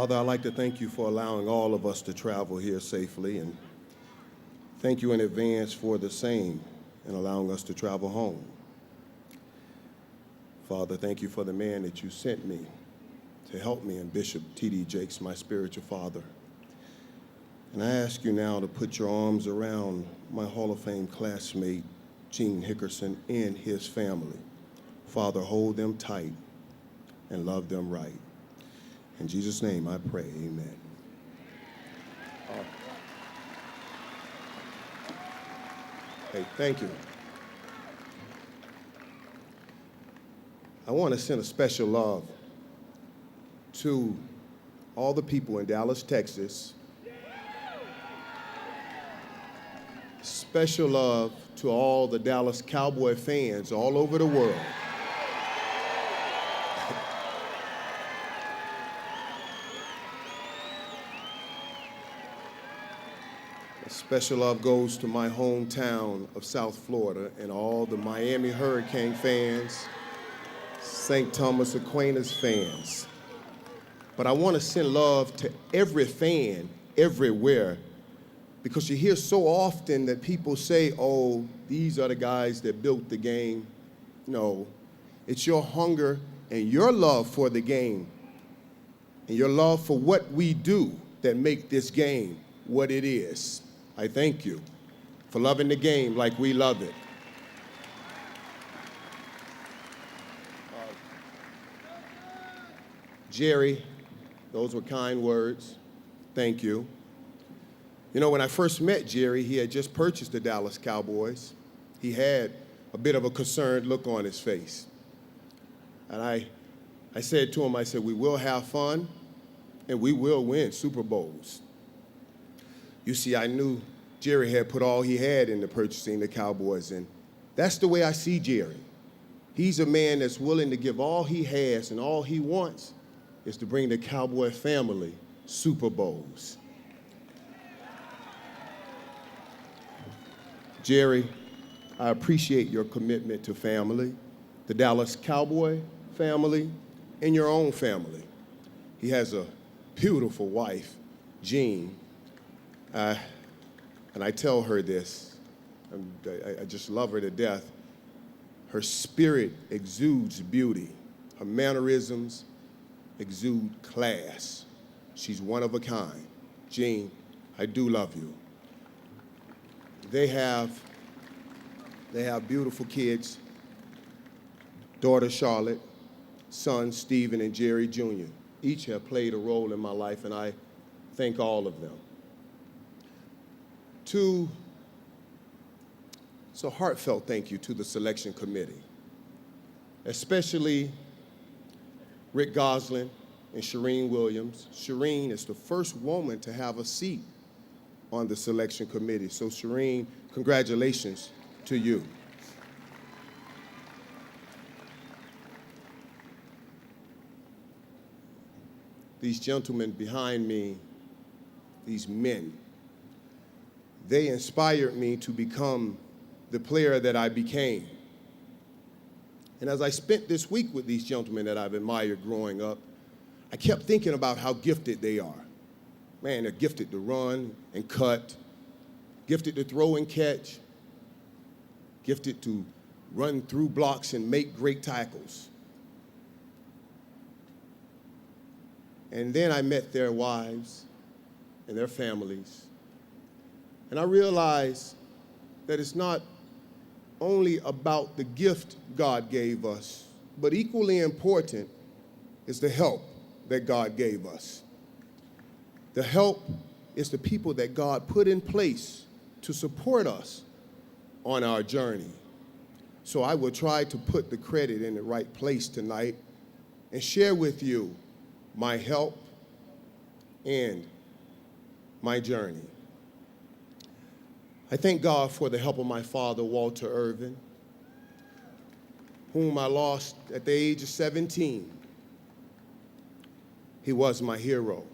Father, I'd like to thank you for allowing all of us to travel here safely, and thank you in advance for the same and allowing us to travel home. Father, thank you for the man that you sent me to help me, and Bishop T.D. Jakes, my spiritual father. And I ask you now to put your arms around my Hall of Fame classmate, Gene Hickerson, and his family. Father, hold them tight and love them right. In Jesus' name I pray, amen. Hey, thank you. I want to send a special love to all the people in Dallas, Texas. Special love to all the Dallas Cowboy fans all over the world. Special love goes to my hometown of South Florida and all the Miami Hurricane fans, St. Thomas Aquinas fans. But I want to send love to every fan everywhere, because you hear so often that people say, oh, these are the guys that built the game. No, it's your hunger and your love for the game and your love for what we do that make this game what it is. I thank you for loving the game like we love it. Jerry, those were kind words. Thank you. You know, when I first met Jerry, he had just purchased the Dallas Cowboys. He had a bit of a concerned look on his face. And I said to him, I said, we will have fun and we will win Super Bowls. You see, I knew Jerry had put all he had into purchasing the Cowboys, and that's the way I see Jerry. He's a man that's willing to give all he has, and all he wants is to bring the Cowboy family Super Bowls. Jerry, I appreciate your commitment to family, the Dallas Cowboy family, and your own family. He has a beautiful wife, Jean. And I tell her this, I just love her to death. Her spirit exudes beauty. Her mannerisms exude class. She's one of a kind. Jean, I do love you. They have beautiful kids, daughter Charlotte, son Stephen and Jerry Jr. Each have played a role in my life, and I thank all of them. So heartfelt thank you to the selection committee, especially Rick Goslin and Shireen Williams. Shireen is the first woman to have a seat on the selection committee. So Shireen, congratulations to you. These gentlemen behind me, these men, they inspired me to become the player that I became. And as I spent this week with these gentlemen that I've admired growing up, I kept thinking about how gifted they are. Man, they're gifted to run and cut, gifted to throw and catch, gifted to run through blocks and make great tackles. And then I met their wives and their families. And I realized that it's not only about the gift God gave us, but equally important is the help that God gave us. The help is the people that God put in place to support us on our journey. So I will try to put the credit in the right place tonight and share with you my help and my journey. I thank God for the help of my father, Walter Irvin, whom I lost at the age of 17. He was my hero,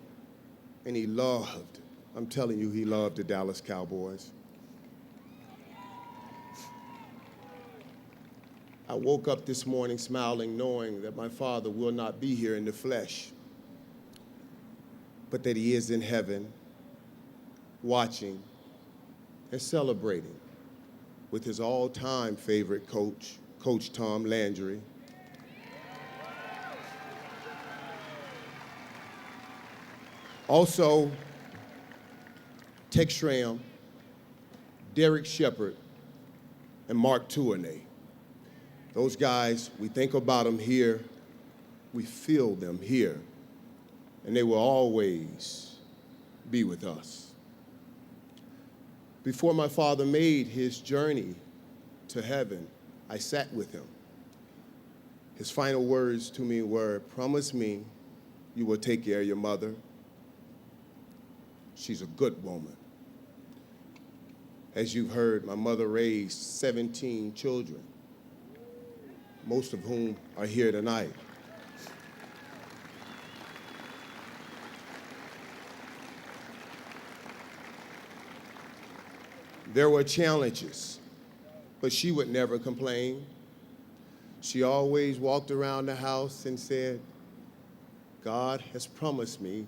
and he loved, I'm telling you, he loved the Dallas Cowboys. I woke up this morning smiling, knowing that my father will not be here in the flesh. but that he is in heaven watching and celebrating with his all-time favorite coach, Coach Tom Landry. Also, Tex Schramm, Derek Shepard, and Mark Tournay. Those guys, we think about them here, we feel them here, and they will always be with us. Before my father made his journey to heaven, I sat with him. His final words to me were, "Promise me you will take care of your mother. She's a good woman." As you've heard, my mother raised 17 children, most of whom are here tonight. There were challenges, but she would never complain. She always walked around the house and said, "God has promised me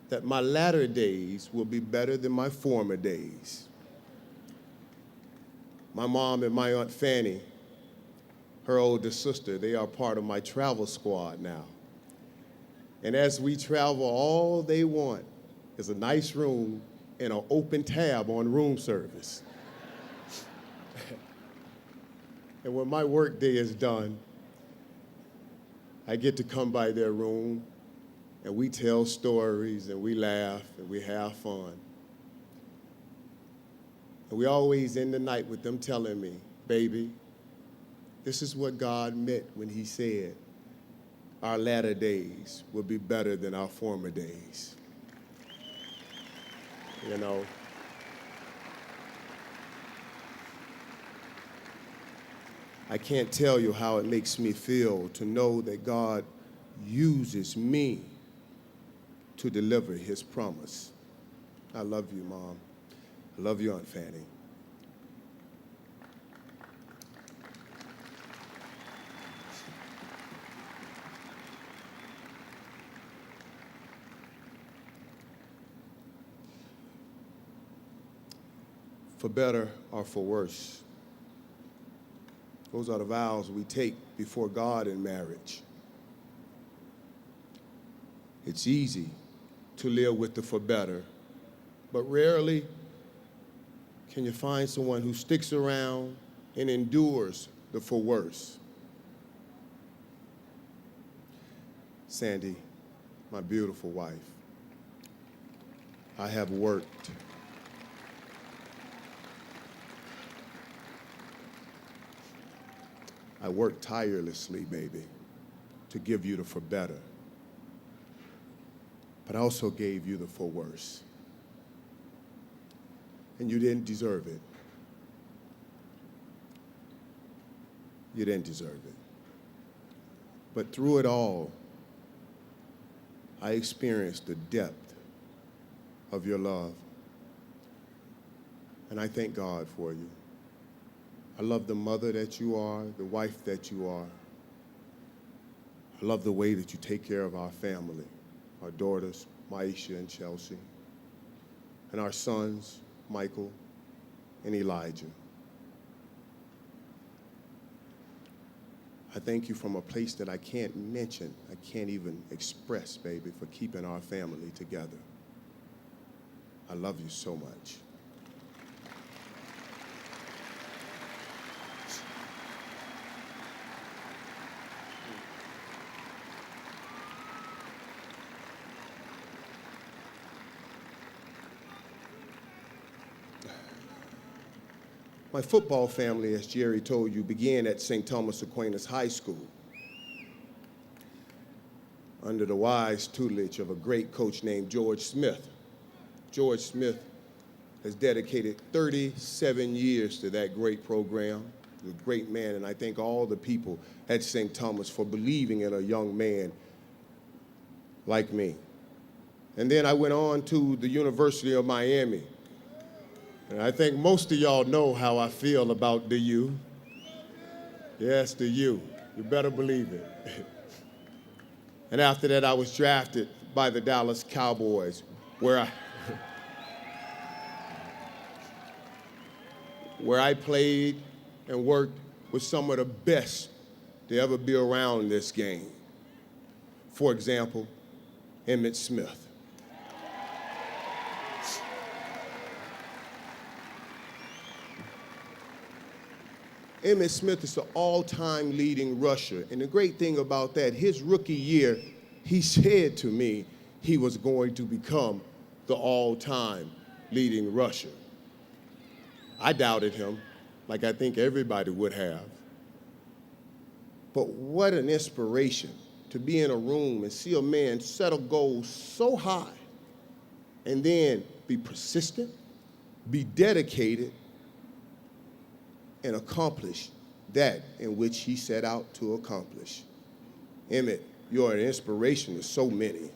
that my latter days will be better than my former days." My mom and my Aunt Fanny, her older sister, they are part of my travel squad now. And as we travel, all they want is a nice room and an open tab on room service. And when my work day is done, I get to come by their room and we tell stories and we laugh and we have fun. And we always end the night with them telling me, "Baby, this is what God meant when he said our latter days will be better than our former days." You know, I can't tell you how it makes me feel to know that God uses me to deliver his promise. I love you, Mom. I love you, Aunt Fanny. For better or for worse, those are the vows we take before God in marriage. It's easy to live with the for better, but rarely can you find someone who sticks around and endures the for worse. Sandy, my beautiful wife, I have worked tirelessly, baby, to give you the for better, but I also gave you the for worse. And you didn't deserve it. You didn't deserve it. But through it all, I experienced the depth of your love. And I thank God for you. I love the mother that you are, the wife that you are. I love the way that you take care of our family, our daughters, Maisha and Chelsea, and our sons, Michael and Elijah. I thank you from a place that I can't mention, I can't even express, baby, for keeping our family together. I love you so much. My football family, as Jerry told you, began at St. Thomas Aquinas High School under the wise tutelage of a great coach named George Smith. George Smith has dedicated 37 years to that great program. He's a great man, and I thank all the people at St. Thomas for believing in a young man like me. And then I went on to the University of Miami. And I think most of y'all know how I feel about the U. Yes, the U. You better believe it. And after that, I was drafted by the Dallas Cowboys, where I, where I played and worked with some of the best to ever be around this game. For example, Emmitt Smith. Emmitt Smith is the all-time leading rusher. And the great thing about that, his rookie year, he said to me he was going to become the all-time leading rusher. I doubted him, like I think everybody would have. But what an inspiration to be in a room and see a man set a goal so high and then be persistent, be dedicated, and accomplish that in which he set out to accomplish. Emmitt, you're an inspiration to so many.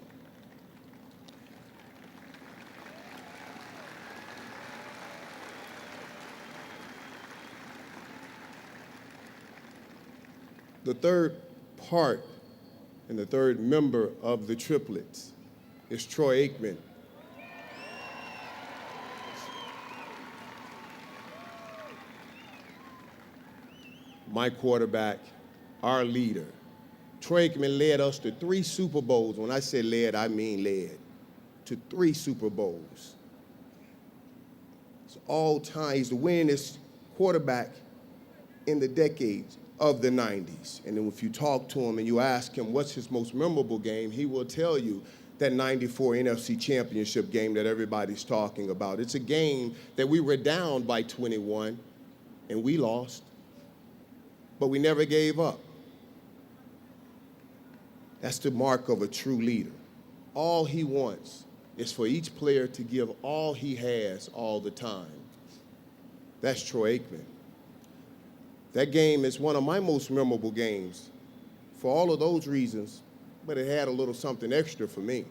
The third part and the third member of the triplets is Troy Aikman. My quarterback, our leader. Troy Aikman led us to 3 Super Bowls. When I say led, I mean led. To 3 Super Bowls. It's all time. He's the winningest quarterback in the decades of the 90s. And then if you talk to him and you ask him what's his most memorable game, he will tell you that 94 NFC Championship game that everybody's talking about. It's a game that we were down by 21 and we lost. But we never gave up. That's the mark of a true leader. All he wants is for each player to give all he has all the time. That's Troy Aikman. That game is one of my most memorable games for all of those reasons, but it had a little something extra for me.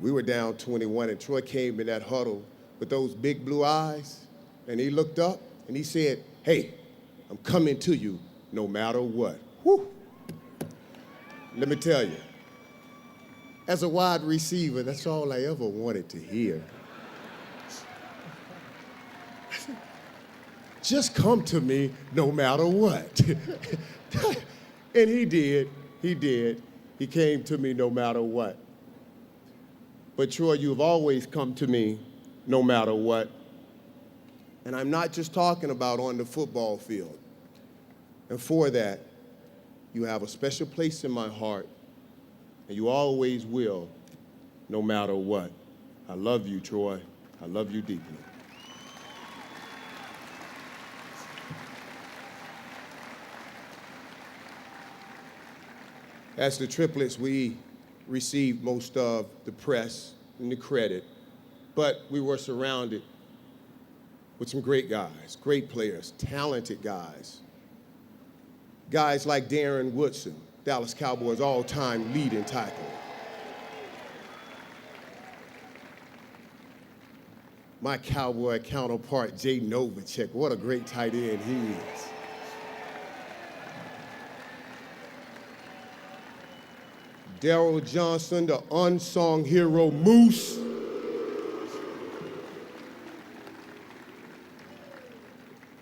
We were down 21 and Troy came in that huddle with those big blue eyes and he looked up and he said, "Hey, I'm coming to you no matter what." Whew. Let me tell you, as a wide receiver, that's all I ever wanted to hear. Just come to me no matter what. And he did. He came to me no matter what. But Troy, you've always come to me no matter what. And I'm not just talking about on the football field. And for that, you have a special place in my heart, and you always will, no matter what. I love you, Troy. I love you deeply. As the triplets, we received most of the press and the credit, but we were surrounded with some great guys, great players, talented guys. Guys like Darren Woodson, Dallas Cowboys all-time leading tackle. My Cowboy counterpart, Jay Novacek, what a great tight end he is. Darryl Johnson, the unsung hero, Moose.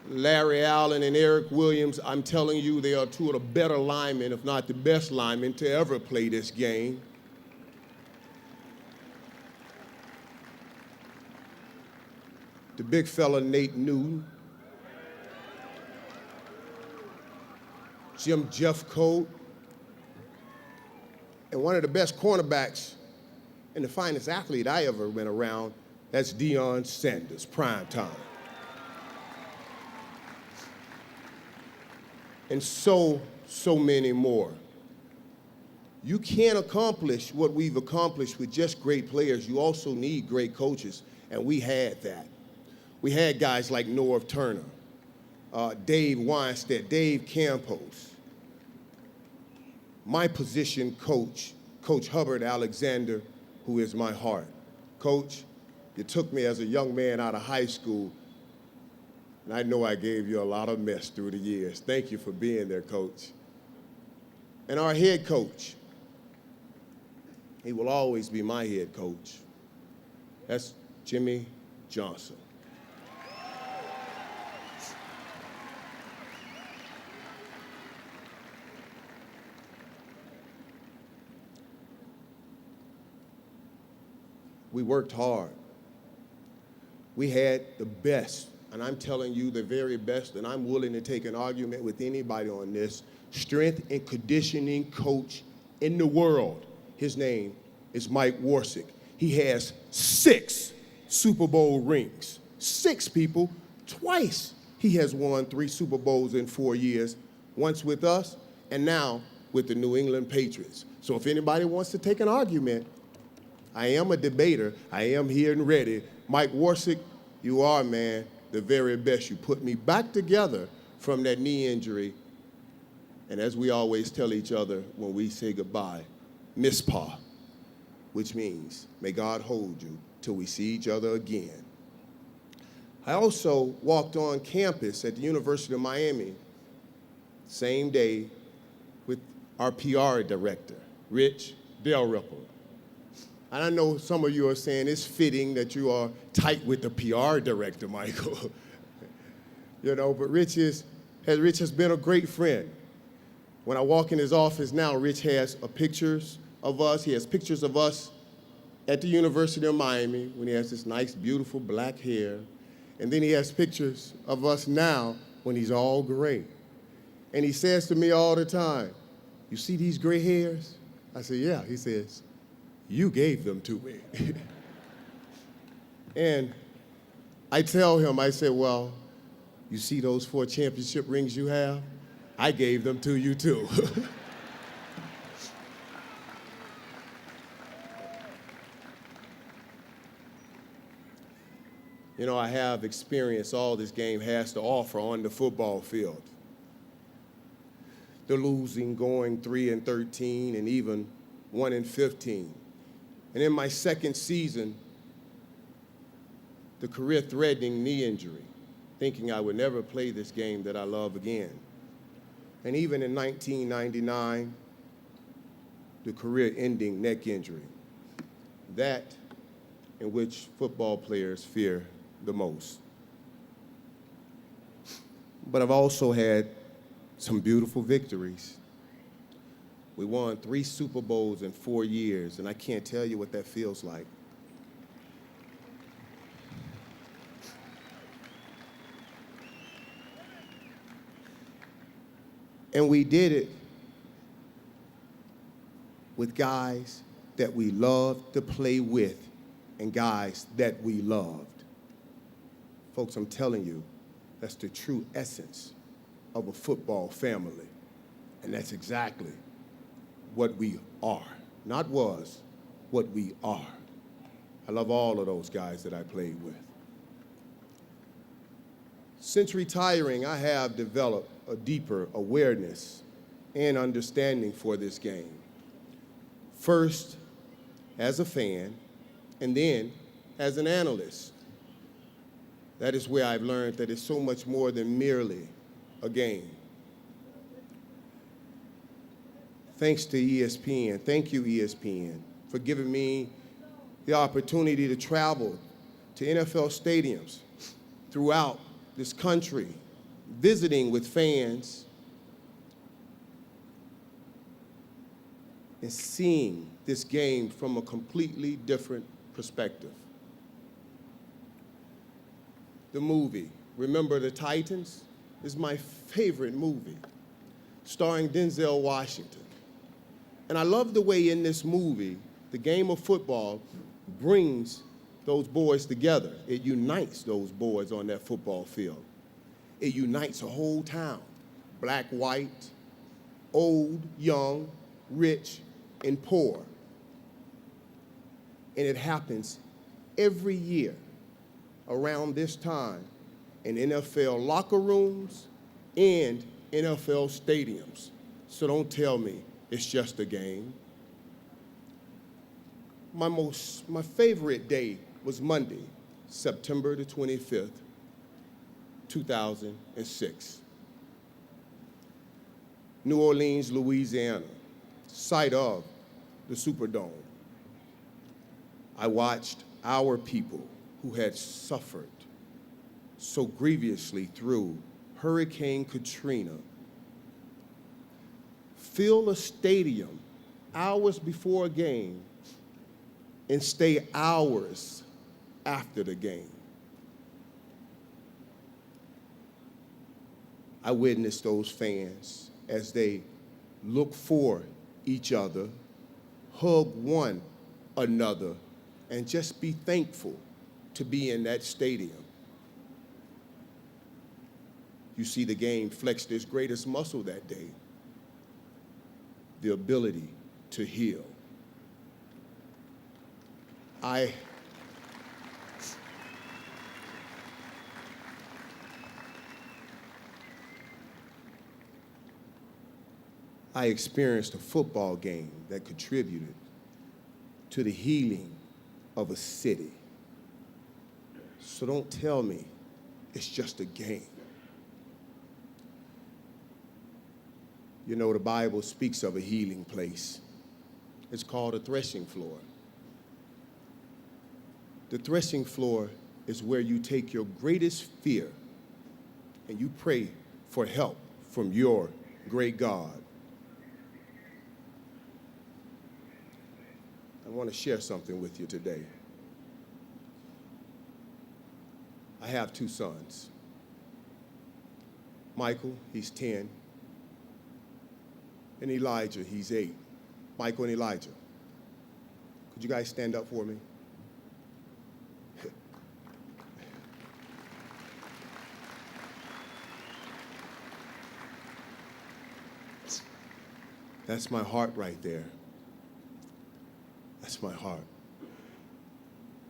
Larry Allen and Eric Williams, I'm telling you, they are 2 of the better linemen, if not the best linemen, to ever play this game. The big fella, Nate Newton. Jim Jeffcoat. And one of the best cornerbacks and the finest athlete I ever been around, that's Deion Sanders, prime time. And so many more. You can't accomplish what we've accomplished with just great players. You also need great coaches, and we had that. We had guys like Norv Turner, Dave Weinstedt, Dave Campos. My position coach, Coach Hubbard Alexander, who is my heart. Coach, you took me as a young man out of high school, and I know I gave you a lot of mess through the years. Thank you for being there, Coach. And our head coach, He will always be my head coach. That's Jimmy Johnson. We worked hard. We had the best, and I'm telling you the very best, and I'm willing to take an argument with anybody on this, strength and conditioning coach in the world. His name is Mike Warsick. He has 6 Super Bowl rings. 6 people, twice. He has won 3 Super Bowls in 4 years, once with us and now with the New England Patriots. So if anybody wants to take an argument, I am a debater. I am here and ready. Mike Warsick, you are, man, the very best. You put me back together from that knee injury. And as we always tell each other when we say goodbye, Miss Pa, which means may God hold you till we see each other again. I also walked on campus at the University of Miami, same day, with our PR director, Rich Dalrymple. And I know some of you are saying it's fitting that you are tight with the PR director, Michael. But Rich has been a great friend. When I walk in his office now, Rich has pictures of us. He has pictures of us at the University of Miami when he has this nice, beautiful black hair. And then he has pictures of us now when he's all gray. And he says to me all the time, "You see these gray hairs?" I say, "Yeah." He says, "You gave them to me." And I tell him, I say, "Well, you see those 4 championship rings you have? I gave them to you too." I have experienced all this game has to offer on the football field. The losing, going 3-13, and even 1-15. And in my second season, the career-threatening knee injury, thinking I would never play this game that I love again. And even in 1999, the career-ending neck injury, that in which football players fear the most. But I've also had some beautiful victories. We won 3 Super Bowls in 4 years, and I can't tell you what that feels like. And we did it with guys that we loved to play with and guys that we loved. Folks, I'm telling you, that's the true essence of a football family. And that's exactly what we are. Not was, what we are. I love all of those guys that I played with. Since retiring, I have developed a deeper awareness and understanding for this game. First, as a fan, and then as an analyst. That is where I've learned that it's so much more than merely a game. Thanks to ESPN, thank you ESPN, for giving me the opportunity to travel to NFL stadiums throughout this country, visiting with fans and seeing this game from a completely different perspective. The movie, Remember the Titans, is my favorite movie, starring Denzel Washington. And I love the way in this movie, the game of football brings those boys together. It unites those boys on that football field. It unites a whole town, black, white, old, young, rich, and poor. And it happens every year around this time in NFL locker rooms and NFL stadiums. So don't tell me it's just a game. My favorite day was Monday, September the 25th, 2006. New Orleans, Louisiana, site of the Superdome. I watched our people who had suffered so grievously through Hurricane Katrina fill a stadium hours before a game and stay hours after the game. I witnessed those fans as they look for each other, hug one another, and just be thankful to be in that stadium. You see the game flex its greatest muscle that day, the ability to heal. I experienced a football game that contributed to the healing of a city. So don't tell me it's just a game. You know, the Bible speaks of a healing place. It's called a threshing floor. The threshing floor is where you take your greatest fear and you pray for help from your great God. I want to share something with you today. I have two sons. Michael, he's 10, and Elijah, he's 8. Michael and Elijah. Could you guys stand up for me? That's my heart right there. That's my heart.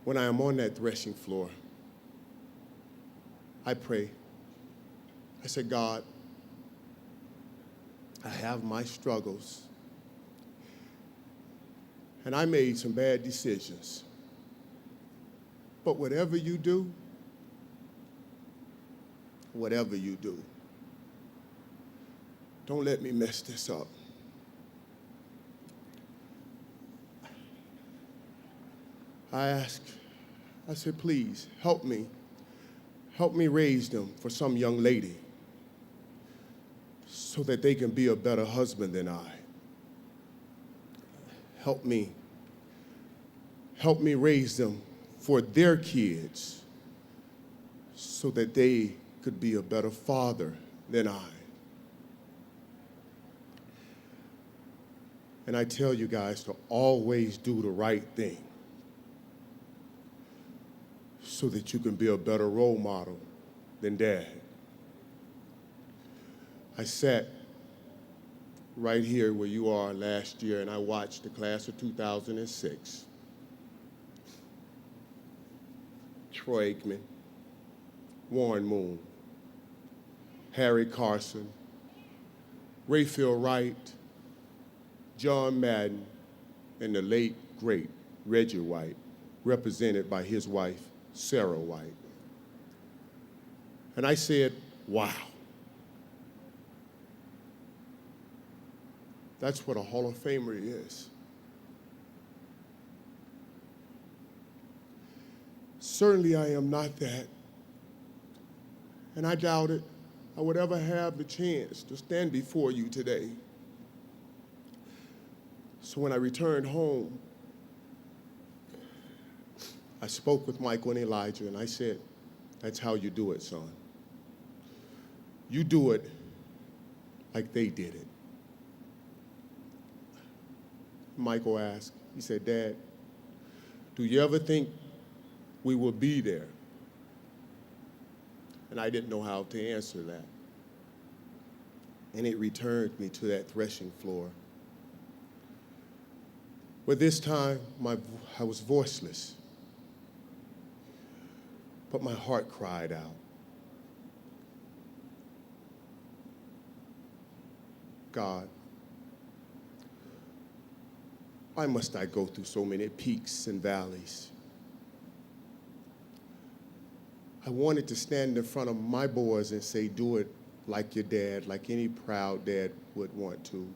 When I am on that threshing floor, I pray. I said, God, I have my struggles, and I made some bad decisions. But whatever you do, don't let me mess this up. I said, please, help me raise them for some young lady so that they can be a better husband than I. Help me raise them for their kids so that they could be a better father than I. And I tell you guys to always do the right thing so that you can be a better role model than Dad. I sat right here where you are last year, and I watched the class of 2006. Troy Aikman, Warren Moon, Harry Carson, Rayfield Wright, John Madden, and the late, great Reggie White, represented by his wife, Sarah White. And I said, wow. That's what a Hall of Famer is. Certainly I am not that. And I doubted I would ever have the chance to stand before you today. So when I returned home, I spoke with Michael and Elijah, and I said, that's how you do it, son. You do it like they did it. Michael asked, he said, Dad, do you ever think we will be there? And I didn't know how to answer that. And it returned me to that threshing floor. But this time, I was voiceless. But my heart cried out. God, why must I go through so many peaks and valleys? I wanted to stand in front of my boys and say, do it like your dad, like any proud dad would want to.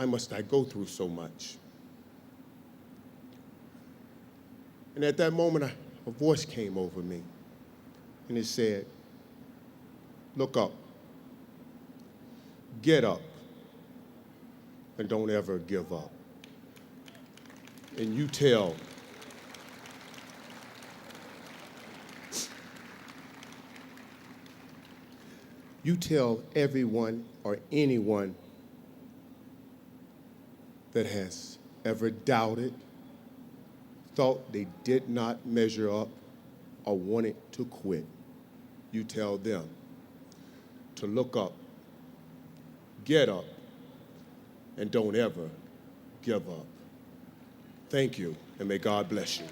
why must I go through so much? And at that moment, a voice came over me, and it said, look up, get up, and don't ever give up. And you tell everyone or anyone that has ever doubted, thought they did not measure up, or wanted to quit, you tell them to look up, get up, and don't ever give up. Thank you, and may God bless you.